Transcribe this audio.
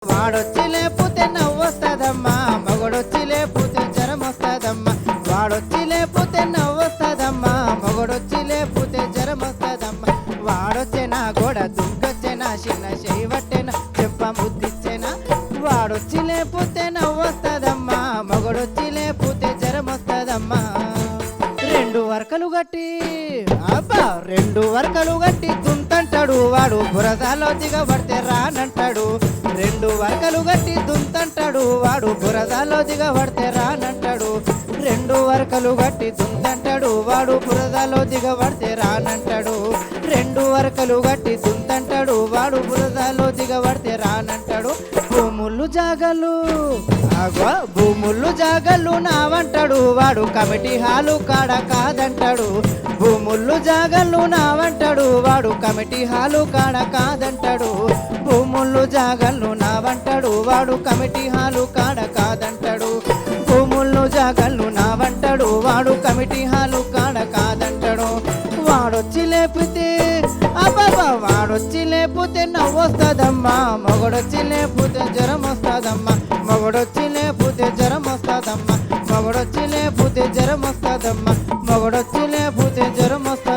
వాడొచ్చి లేపుతే నవ్వొస్తదమ్మా, మొగడొచ్చి లేపుతే జ్వరం వస్తదమ్మా. వాడొచ్చి లేపుతే నవ్వొస్తదమ్మా, మొగడొచ్చి లేపుతే జ్వరం వస్తదమ్మా. వాడొచ్చేనా గోడ దుగ్గొచ్చేనా, చిన్న చేయబట్టేనా, చెప్ప ముద్దిచ్చేనా. వాడొచ్చి లేపుతే నవ్వొస్తదమ్మా, మొగడొచ్చి లేపుతే జ్వరం వస్తదమ్మా. రెండు వరకలు గట్టి అబ్బా, రెండు వరకలు గట్టి దుంతంటాడు వాడు, బురదలో దిగబడితే రానంటాడు. రెండు వరకలు గట్టి దుంతంటాడు వాడు, బురదలో దిగబడితే రానంటాడు. రెండు వరకలు గట్టి దుంతంటాడు వాడు, బురదలో దిగబడితే రానంటాడు. రెండు వరకలు గట్టి దుంతంటాడు వాడు, బురదలో దిగబడితే రానంటాడు. భూములు జాగలు ఆగో, భూములు జాగలు నావంటాడు వాడు, కమిటీ హాలు కాడ కాదంటాడు. భూములు జాగలు నావంటాడు వాడు, కమిటీ హాలు కాడ కాదంటాడు. భూములు జాగలు నావంటాడు వాడు, కమిటీ హాలు కాడ కాదంటాడు. భూములు జాగలు నావంటాడు వాడు, కమిటీ హాలు కాడ కాదంటాడు. వాడొచ్చి లేపితే అబ్బాబా, వాడొచ్చి లేపుతే నవ్వొస్తదమ్మా, మొగడొచ్చి లేపుతే జ్వరం వస్తదమ్మా. మొగడొచ్చి లేపుతే జ్వరం వస్తదమ్మా, మొగడొచ్చి లేపుతే జ్వరం వస్తదమ్మా, మొగడొచ్చి లేపుతే జ్వరం వస్తదమ్మా.